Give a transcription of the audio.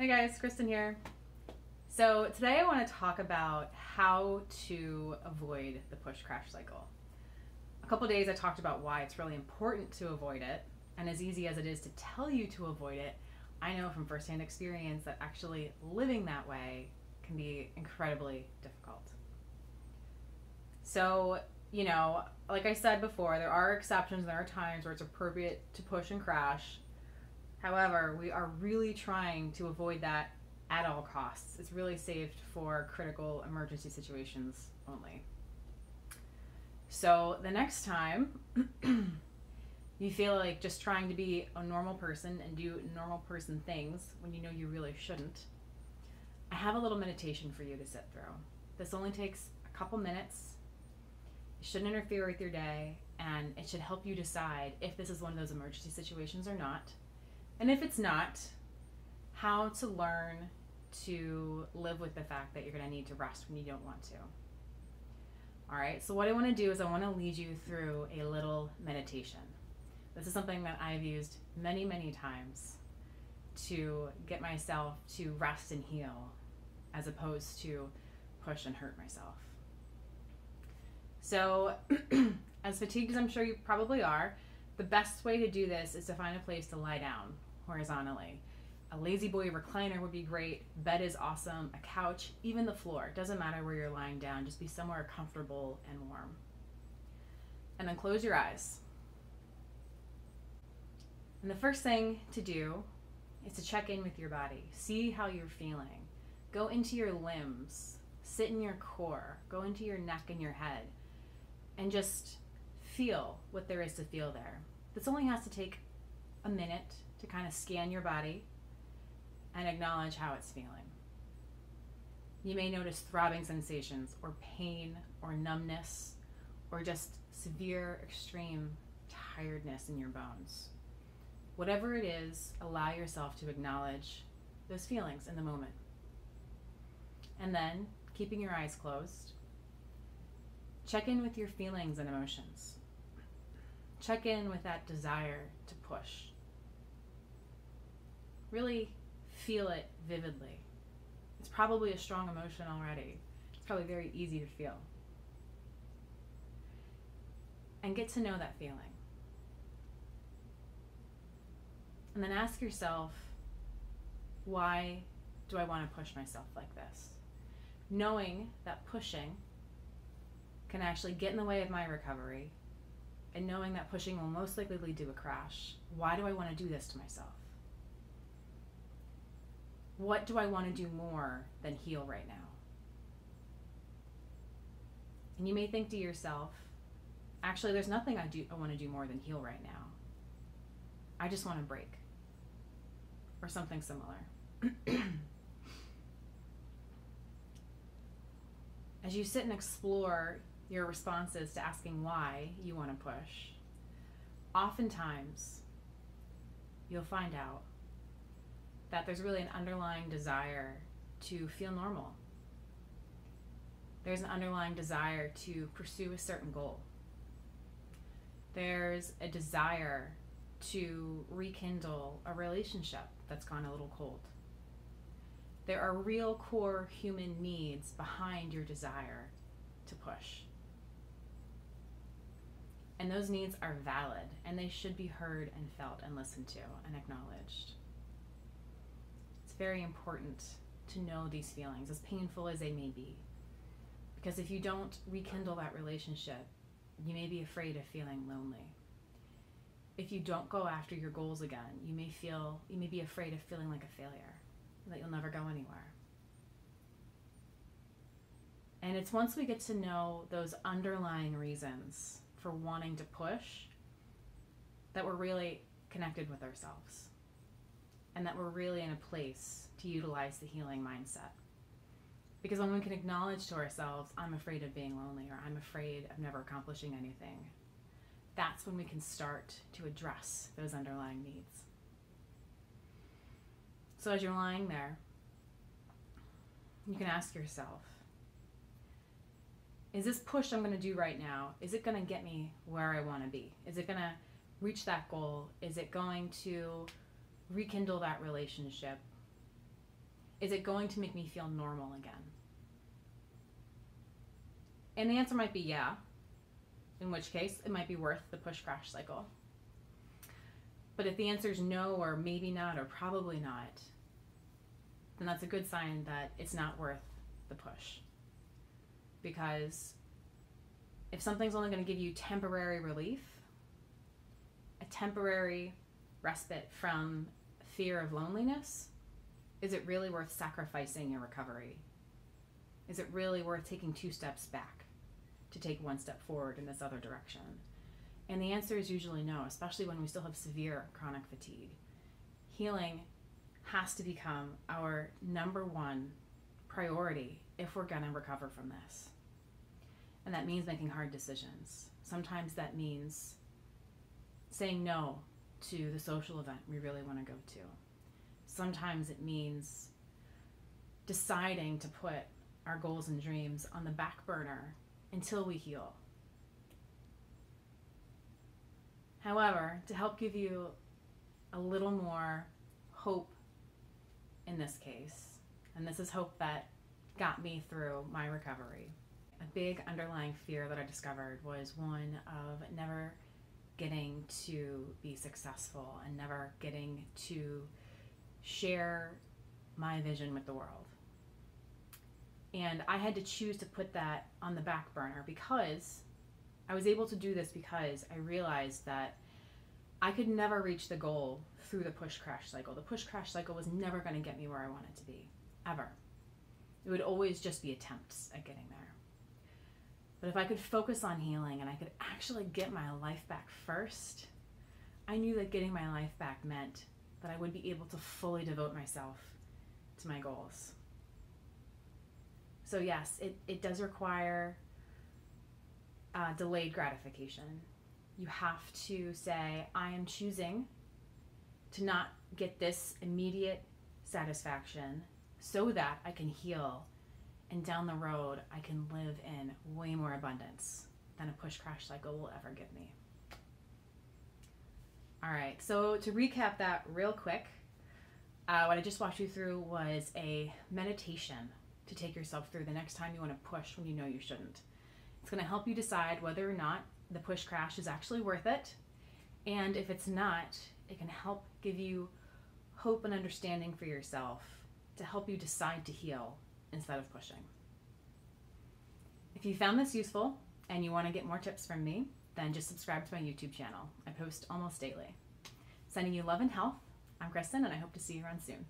Hey guys, Kristen here. So today I want to talk about how to avoid the push crash cycle. A couple days I talked about why it's really important to avoid it, and as easy as it is to tell you to avoid it, I know from firsthand experience that actually living that way can be incredibly difficult. So, like I said before, there are exceptions, there are times where it's appropriate to push and crash. However, we are really trying to avoid that at all costs. It's really saved for critical emergency situations only. So the next time you feel like just trying to be a normal person and do normal person things when you know you really shouldn't, I have a little meditation for you to sit through. This only takes a couple minutes. It shouldn't interfere with your day, and it should help you decide if this is one of those emergency situations or not. And if it's not, how to learn to live with the fact that you're going to need to rest when you don't want to. All right, so what I want to do is I want to lead you through a little meditation. This is something that I've used many, many times to get myself to rest and heal as opposed to push and hurt myself. So as fatigued as I'm sure you probably are, the best way to do this is to find a place to lie down horizontally. A lazy boy recliner would be great. Bed is awesome. A couch, even the floor. It doesn't matter where you're lying down. Just be somewhere comfortable and warm. And then close your eyes. And the first thing to do is to check in with your body. See how you're feeling. Go into your limbs. Sit in your core. Go into your neck and your head. And just feel what there is to feel there. This only has to take a minute to kind of scan your body and acknowledge how it's feeling. You may notice throbbing sensations or pain or numbness or just severe, extreme tiredness in your bones. Whatever it is, allow yourself to acknowledge those feelings in the moment. And then, keeping your eyes closed, check in with your feelings and emotions. Check in with that desire to push. Really feel it vividly. It's probably a strong emotion already. It's probably very easy to feel. And get to know that feeling. And then ask yourself, why do I want to push myself like this? Knowing that pushing can actually get in the way of my recovery, and knowing that pushing will most likely lead to a crash, why do I want to do this to myself? What do I want to do more than heal right now? And you may think to yourself, actually, there's nothing I want to do more than heal right now. I just want to break. Or something similar. As you sit and explore your responses to asking why you want to push, oftentimes you'll find out that there's really an underlying desire to feel normal. There's an underlying desire to pursue a certain goal. There's a desire to rekindle a relationship that's gone a little cold. There are real core human needs behind your desire to push. And those needs are valid, and they should be heard and felt and listened to and acknowledged. It's very important to know these feelings, as painful as they may be. Because if you don't rekindle that relationship, you may be afraid of feeling lonely. If you don't go after your goals again, you may be afraid of feeling like a failure, that you'll never go anywhere. And it's once we get to know those underlying reasons for wanting to push that we're really connected with ourselves, and that we're really in a place to utilize the healing mindset. Because when we can acknowledge to ourselves, I'm afraid of being lonely, or I'm afraid of never accomplishing anything, that's when we can start to address those underlying needs. So as you're lying there, you can ask yourself, is this push I'm going to do right now, is it going to get me where I want to be? Is it going to reach that goal? Is it going to rekindle that relationship? Is it going to make me feel normal again? And the answer might be yeah, in which case it might be worth the push crash cycle. But if the answer is no, or maybe not, or probably not, then that's a good sign that it's not worth the push. Because if something's only going to give you temporary relief, a temporary respite from fear of loneliness, is it really worth sacrificing your recovery? Is it really worth taking 2 steps back to take 1 step forward in this other direction? And the answer is usually no, especially when we still have severe chronic fatigue. Healing has to become our number 1 priority if we're going to recover from this. And that means making hard decisions. Sometimes that means saying no to the social event we really want to go to. Sometimes it means deciding to put our goals and dreams on the back burner until we heal. However, to help give you a little more hope in this case, and this is hope that got me through my recovery, a big underlying fear that I discovered was one of never getting to be successful and never getting to share my vision with the world. And I had to choose to put that on the back burner because I was able to do this because I realized that I could never reach the goal through the push crash cycle. The push crash cycle was never going to get me where I wanted to be, ever. It would always just be attempts at getting there. But if I could focus on healing and I could actually get my life back first, I knew that getting my life back meant that I would be able to fully devote myself to my goals. So yes, it does require delayed gratification. You have to say, I am choosing to not get this immediate satisfaction so that I can heal, and down the road I can live in way more abundance than a push crash cycle will ever give me. All right, so to recap that real quick, what I just walked you through was a meditation to take yourself through the next time you want to push when you know you shouldn't. It's going to help you decide whether or not the push crash is actually worth it. And if it's not, it can help give you hope and understanding for yourself to help you decide to heal instead of pushing. If you found this useful and you want to get more tips from me, then just subscribe to my YouTube channel. I post almost daily. Sending you love and health. I'm Kristen, and I hope to see you around soon.